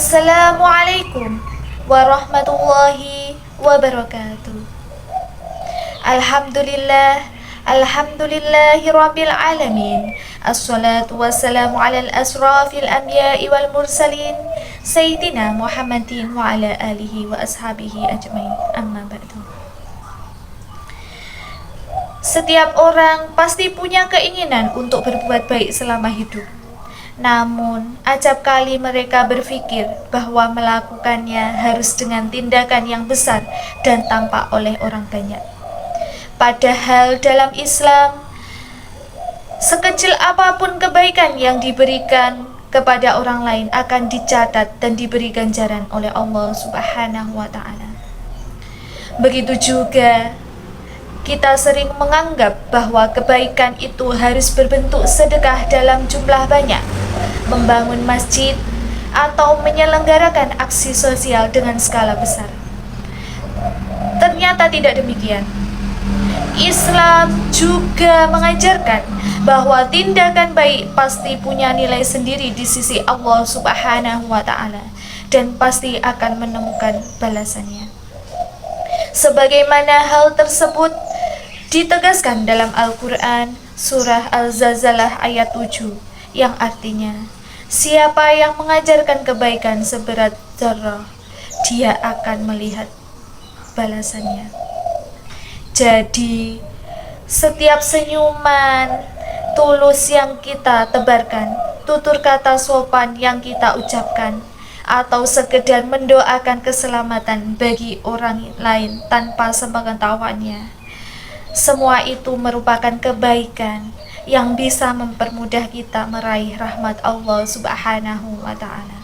Assalamualaikum warahmatullahi wabarakatuh. Alhamdulillah, alhamdulillahirabbil alamin. Assalatu wassalamu alal asrafil anbiya'i wal mursalin sayyidina Muhammadin wa ala alihi wa ashabihi ajmain. Amma ba'du. Setiap orang pasti punya keinginan untuk berbuat baik selama hidup. Namun, acap kali mereka berpikir bahwa melakukannya harus dengan tindakan yang besar dan tampak oleh orang banyak. Padahal dalam Islam, sekecil apapun kebaikan yang diberikan kepada orang lain akan dicatat dan diberi ganjaran oleh Allah Subhanahu wa Ta'ala. Begitu juga kita sering menganggap bahwa kebaikan itu harus berbentuk sedekah dalam jumlah banyak, membangun masjid, atau menyelenggarakan aksi sosial dengan skala besar. Ternyata tidak demikian. Islam juga mengajarkan bahwa tindakan baik pasti punya nilai sendiri di sisi Allah Subhanahu wa Ta'ala dan pasti akan menemukan balasannya. Sebagaimana hal tersebut ditegaskan dalam Al-Quran surah Al-Zalzalah ayat 7 yang artinya, siapa yang mengajarkan kebaikan seberat zarrah, dia akan melihat balasannya. Jadi, setiap senyuman tulus yang kita tebarkan, tutur kata sopan yang kita ucapkan, atau sekedar mendoakan keselamatan bagi orang lain tanpa sepengetahuannya, semua itu merupakan kebaikan yang bisa mempermudah kita meraih rahmat Allah Subhanahu wa Ta'ala.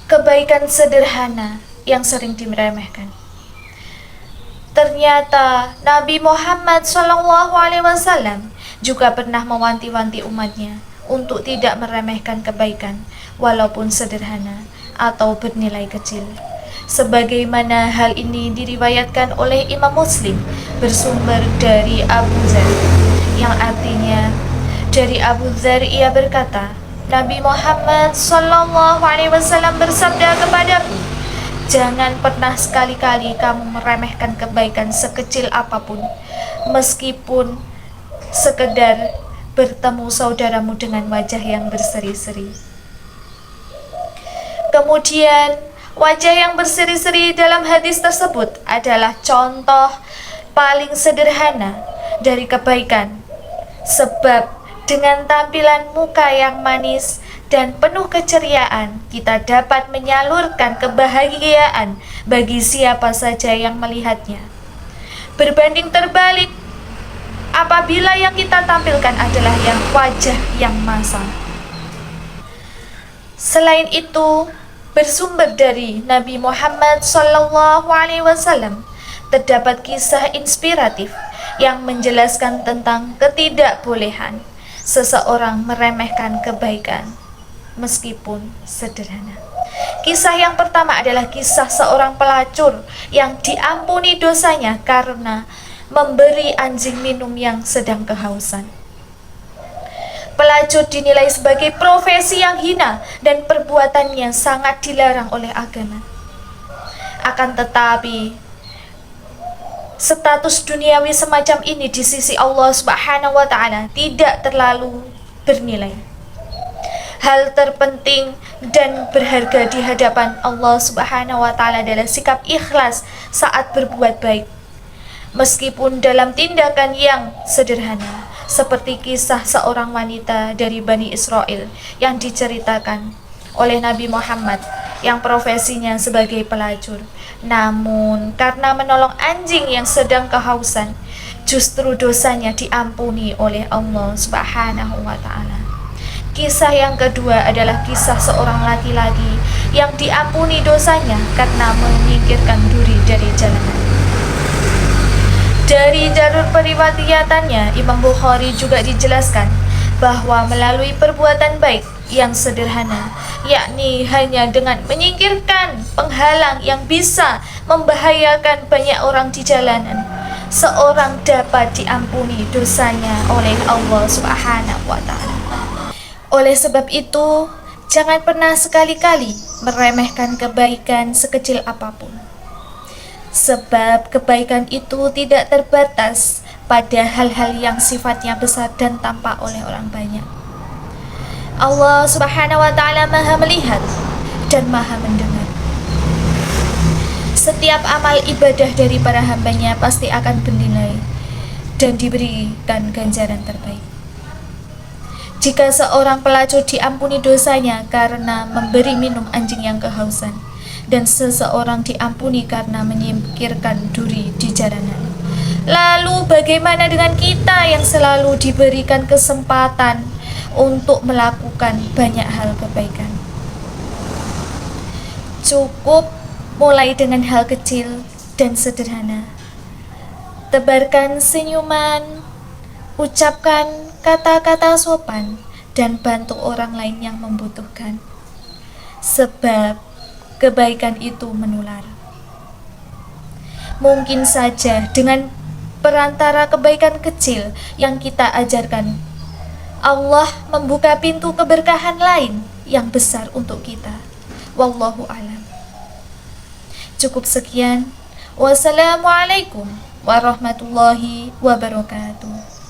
Kebaikan sederhana yang sering diremehkan. Ternyata Nabi Muhammad SAW juga pernah mewanti-wanti umatnya untuk tidak meremehkan kebaikan walaupun sederhana atau bernilai kecil. Sebagaimana hal ini diriwayatkan oleh Imam Muslim bersumber dari Abu Dzar, yang artinya dari Abu Dzar ia berkata, Nabi Muhammad SAW bersabda kepadaku, jangan pernah sekali-kali kamu meremehkan kebaikan sekecil apapun, meskipun sekedar bertemu saudaramu dengan wajah yang berseri-seri. Kemudian, wajah yang berseri-seri dalam hadis tersebut adalah contoh paling sederhana dari kebaikan, sebab dengan tampilan muka yang manis dan penuh keceriaan, kita dapat menyalurkan kebahagiaan bagi siapa saja yang melihatnya. Berbanding terbalik, apabila yang kita tampilkan adalah wajah yang masam. Selain itu, bersumber dari Nabi Muhammad SAW, terdapat kisah inspiratif yang menjelaskan tentang ketidakbolehan seseorang meremehkan kebaikan meskipun sederhana. Kisah yang pertama adalah kisah seorang pelacur yang diampuni dosanya karena memberi anjing minum yang sedang kehausan. Pelacur dinilai sebagai profesi yang hina dan perbuatannya sangat dilarang oleh agama. Akan tetapi, status duniawi semacam ini di sisi Allah Subhanahu wa Ta'ala tidak terlalu bernilai. Hal terpenting dan berharga di hadapan Allah Subhanahu wa Ta'ala adalah sikap ikhlas saat berbuat baik, meskipun dalam tindakan yang sederhana, seperti kisah seorang wanita dari Bani Israel yang diceritakan oleh Nabi Muhammad yang profesinya sebagai pelacur. Namun karena menolong anjing yang sedang kehausan, justru dosanya diampuni oleh Allah Subhanahu wa Ta'ala. Kisah yang kedua adalah kisah seorang laki-laki yang diampuni dosanya karena menyingkirkan duri dari jalanan. Dari jalur periwayatannya, Imam Bukhari juga dijelaskan bahwa melalui perbuatan baik yang sederhana, yakni hanya dengan menyingkirkan penghalang yang bisa membahayakan banyak orang di jalanan, seorang dapat diampuni dosanya oleh Allah Subhanahu wa Ta'ala. Oleh sebab itu, Jangan pernah sekali-kali meremehkan kebaikan sekecil apapun. Sebab kebaikan itu tidak terbatas pada hal-hal yang sifatnya besar dan tampak oleh orang banyak. Allah Subhanahu wa ta'ala Maha melihat dan Maha mendengar. Setiap amal ibadah dari para hambanya pasti akan bernilai dan diberikan ganjaran terbaik. Jika seorang pelacur diampuni dosanya karena memberi minum anjing yang kehausan, dan seseorang diampuni karena menyingkirkan duri di jalanan, lalu bagaimana dengan kita yang selalu diberikan kesempatan untuk melakukan banyak hal kebaikan? Cukup mulai dengan hal kecil dan sederhana. Tebarkan senyuman, ucapkan kata-kata sopan, dan bantu orang lain yang membutuhkan. Sebab kebaikan itu menular. Mungkin saja dengan perantara kebaikan kecil yang kita ajarkan, Allah membuka pintu keberkahan lain yang besar untuk kita. Wallahu a'lam. Cukup sekian. Wassalamualaikum warahmatullahi wabarakatuh.